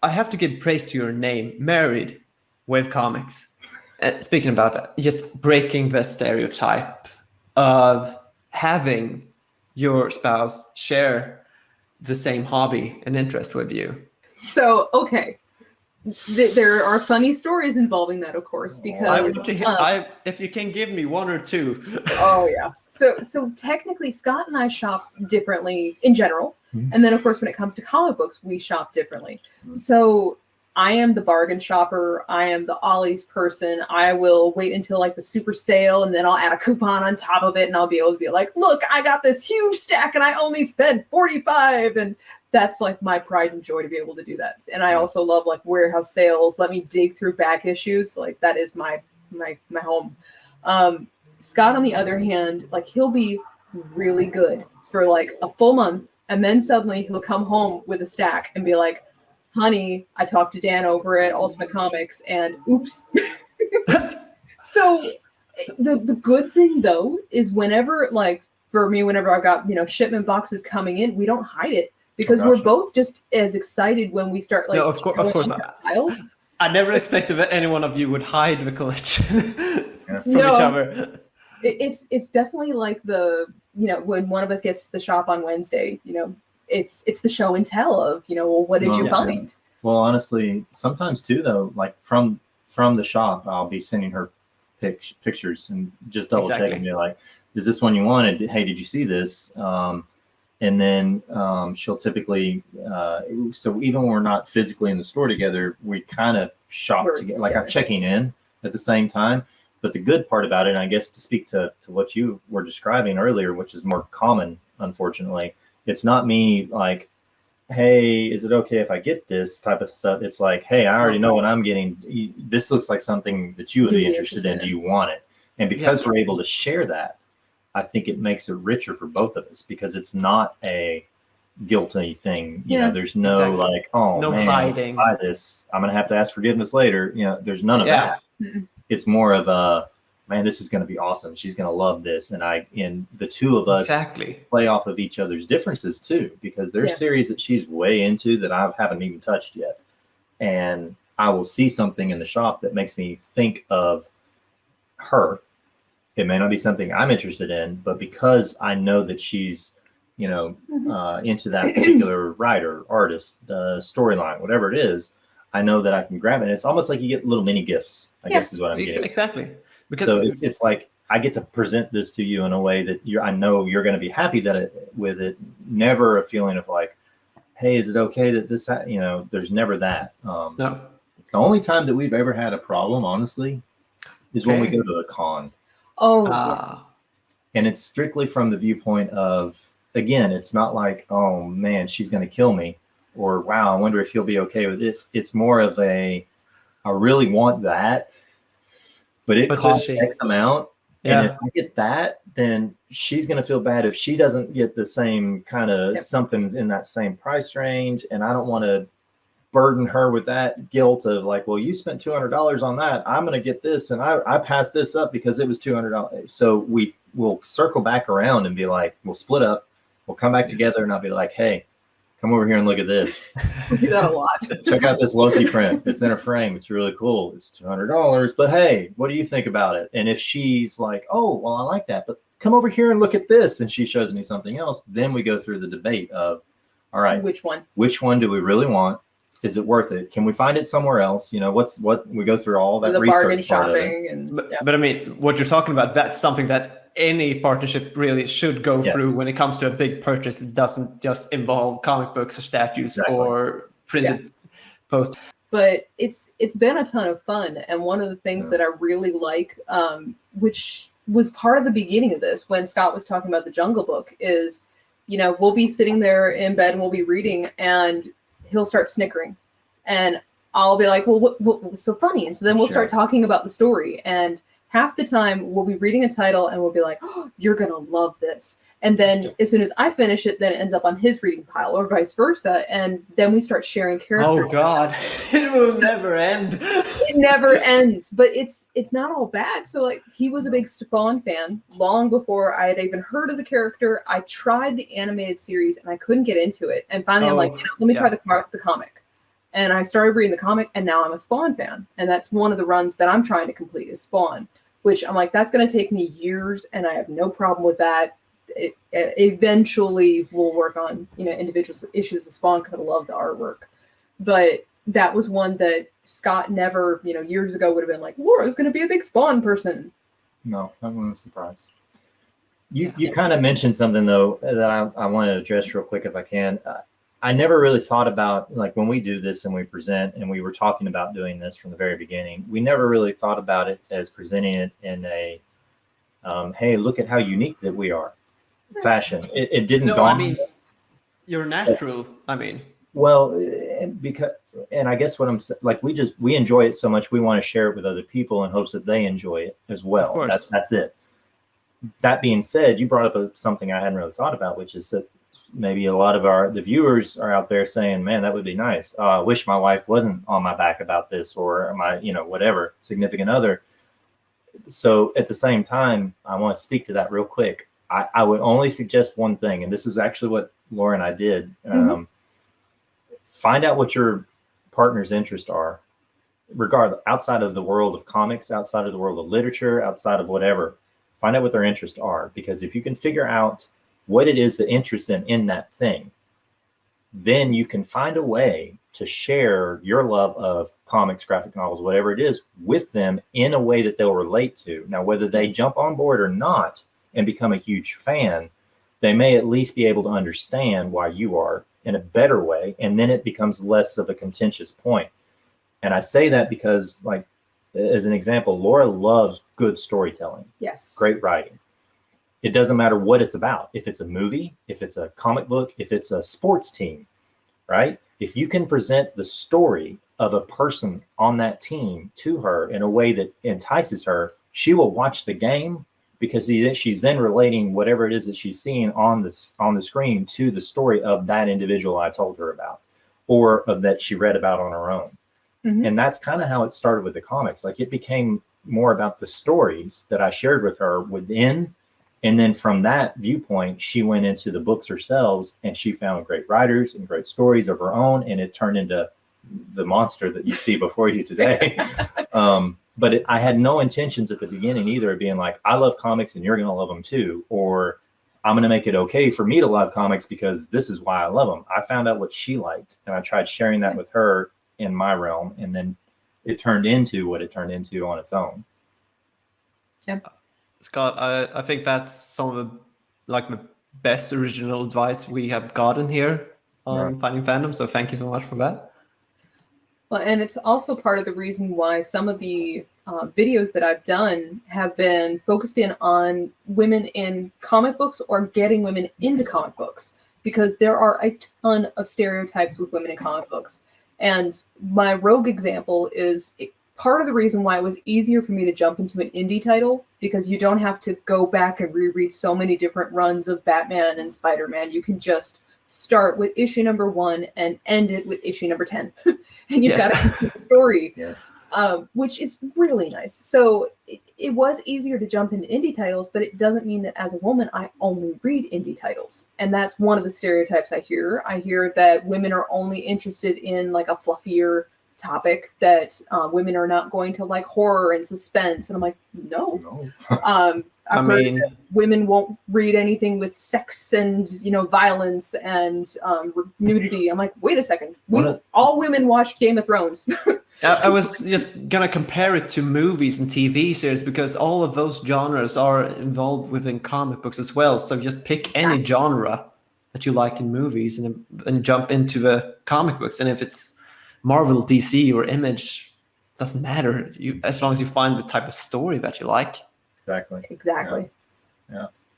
I have to give praise to your name, Married with Comics. Speaking about that, just breaking the stereotype of having your spouse share the same hobby and interest with you. So, okay. There are funny stories involving that, of course, because I want to hear, if you can give me one or two. Oh yeah. So technically, Scott and I shop differently in general, and then of course, when it comes to comic books, we shop differently. So I am the bargain shopper. I am the Ollie's person. I will wait until like the super sale, and then I'll add a coupon on top of it, and I'll be able to be like, "Look, I got this huge stack, and I only spent $45." And that's like my pride and joy to be able to do that. And I also love like warehouse sales. Let me dig through back issues. Like that is my home. Scott, on the other hand, like he'll be really good for like a full month, and then suddenly he'll come home with a stack and be like, "Honey, I talked to Dan over at Ultimate Comics, and oops." So the good thing though is whenever like for me, whenever I've got shipment boxes coming in, we don't hide it. Because we're both just as excited when we start like of course not. Files. I never expected that any one of you would hide the collection from each other. It's definitely like the when one of us gets to the shop on Wednesday, it's the show and tell of well, what did you find? Well, honestly, sometimes too though, like from the shop, I'll be sending her pictures and just double checking. Be like, is this one you wanted? Hey, did you see this? And then she'll typically, so even when we're not physically in the store together, we kind of shop together. Like I'm checking in at the same time. But the good part about it, and I guess to speak to what you were describing earlier, which is more common, unfortunately, it's not me like, hey, is it okay if I get this type of stuff? It's like, hey, I already know what I'm getting. This looks like something that you would be interested in. Do you want it? And because we're able to share that, I think it makes it richer for both of us because it's not a guilty thing. You know, there's no like, oh, no man, hiding. Buy this. I'm going to have to ask forgiveness later. There's none of that. It's more of a, man, this is going to be awesome. She's going to love this. And the two of us play off of each other's differences too, because there's series that she's way into that I haven't even touched yet. And I will see something in the shop that makes me think of her. It may not be something I'm interested in, but because I know that she's, into that particular writer, artist, storyline, whatever it is, I know that I can grab it. And it's almost like you get little mini gifts, I guess is what I'm getting. Exactly. Because so it's like I get to present this to you in a way that I know you're going to be happy with it. Never a feeling of like, hey, is it okay that this, there's never that. No. The only time that we've ever had a problem, honestly, is when we go to a con. And it's strictly from the viewpoint of, again, it's not like, oh man, she's going to kill me, or wow, I wonder if he'll be okay with this. It's more of I really want that, but it costs X amount. And if I get that, then she's going to feel bad if she doesn't get the same kind of something in that same price range. And I don't want to burden her with that guilt of like, well, you spent $200 on that. I'm going to get this. And I passed this up because it was $200. So we'll circle back around and be like, we'll split up. We'll come back together and I'll be like, hey, come over here and look at this. We do that a lot. Check out this Loki print. It's in a frame. It's really cool. It's $200. But hey, what do you think about it? And if she's like, oh, well, I like that, but come over here and look at this. And she shows me something else. Then we go through the debate of, all right, which one do we really want? Is it worth it? Can we find it somewhere else? What we go through all that research part of it. But I mean, what you're talking about, that's something that any partnership really should go through when it comes to a big purchase. It doesn't just involve comic books or statues or printed posts. But it's been a ton of fun. And one of the things that I really like, which was part of the beginning of this, when Scott was talking about the Jungle Book, is, we'll be sitting there in bed and we'll be reading and he'll start snickering and I'll be like, well, what was so funny? And so then we'll start talking about the story, and half the time we'll be reading a title and we'll be like, oh, you're going to love this. And then as soon as I finish it, then it ends up on his reading pile or vice versa. And then we start sharing characters. Oh God, it will never end. It never ends, but it's not all bad. So like, he was a big Spawn fan long before I had even heard of the character. I tried the animated series and I couldn't get into it. And finally I'm like, let me try the comic. And I started reading the comic, and now I'm a Spawn fan. And that's one of the runs that I'm trying to complete is Spawn, which I'm like, that's going to take me years, and I have no problem with that. It eventually will work on, individual issues of Spawn because I love the artwork. But that was one that Scott never, years ago would have been like, Laura's going to be a big Spawn person. No, that wasn't a surprise. You kind of mentioned something, though, that I want to address real quick if I can. I never really thought about, like, when we do this and we present, and we were talking about doing this from the very beginning, we never really thought about it as presenting it in a, hey, look at how unique that we are fashion. It didn't dawn on us. You're natural. Well, and I guess what I'm like, we enjoy it so much, we want to share it with other people in hopes that they enjoy it as well. Of course. That's it. That being said, you brought up something I hadn't really thought about, which is that maybe a lot of the viewers are out there saying, man, that would be nice. I wish my wife wasn't on my back about this, or my, whatever, significant other. So at the same time, I want to speak to that real quick. I would only suggest one thing, and this is actually what Laura and I did. Find out what your partner's interests are, regardless, outside of the world of comics, outside of the world of literature, outside of whatever. Find out what their interests are, because if you can figure out what it is that interests them in that thing, then you can find a way to share your love of comics, graphic novels, whatever it is, with them in a way that they'll relate to. Now, whether they jump on board or not and become a huge fan, they may at least be able to understand why you are in a better way, and then it becomes less of a contentious point. And I say that because, like, as an example, Laura loves good storytelling. Yes. Great writing. It doesn't matter what it's about. If it's a movie, if it's a comic book, if it's a sports team, right? If you can present the story of a person on that team to her in a way that entices her, she will watch the game, because she's then relating whatever it is that she's seeing on the screen to the story of that individual I told her about, or of that she read about on her own. Mm-hmm. And that's kind of how it started with the comics. Like, it became more about the stories that I shared with her within. And then from that viewpoint, she went into the books herself, and she found great writers and great stories of her own. And it turned into the monster that you see before you today. But I had no intentions at the beginning either of being like, I love comics and you're going to love them too. Or I'm going to make it okay for me to love comics because this is why I love them. I found out what she liked, and I tried sharing that with her in my realm. And then it turned into what it turned into on its own. Yeah. Scott, I think that's some of the best original advice we have gotten here on Finding Fandom. So thank you so much for that. Well, and it's also part of the reason why some of the videos that I've done have been focused in on women in comic books or getting women into comic books, because there are a ton of stereotypes with women in comic books. And my Rogue example is part of the reason why it was easier for me to jump into an indie title, because you don't have to go back and reread so many different runs of Batman and Spider-Man. You can just start with issue number 1 and end it with issue number 10. And you've got a complete story, which is really nice. So it was easier to jump into indie titles, but it doesn't mean that as a woman, I only read indie titles. And that's one of the stereotypes I hear. I hear that women are only interested in like a fluffier topic, that women are not going to like horror and suspense. And I'm like, no. I've heard that women won't read anything with sex and, violence and nudity. I'm like, wait a second. All women watched Game of Thrones. I was just going to compare it to movies and TV series, because all of those genres are involved within comic books as well. So just pick any genre that you like in movies and jump into the comic books. And if it's Marvel, DC, or Image, doesn't matter. As long as you find the type of story that you like. Exactly. Exactly. Yeah.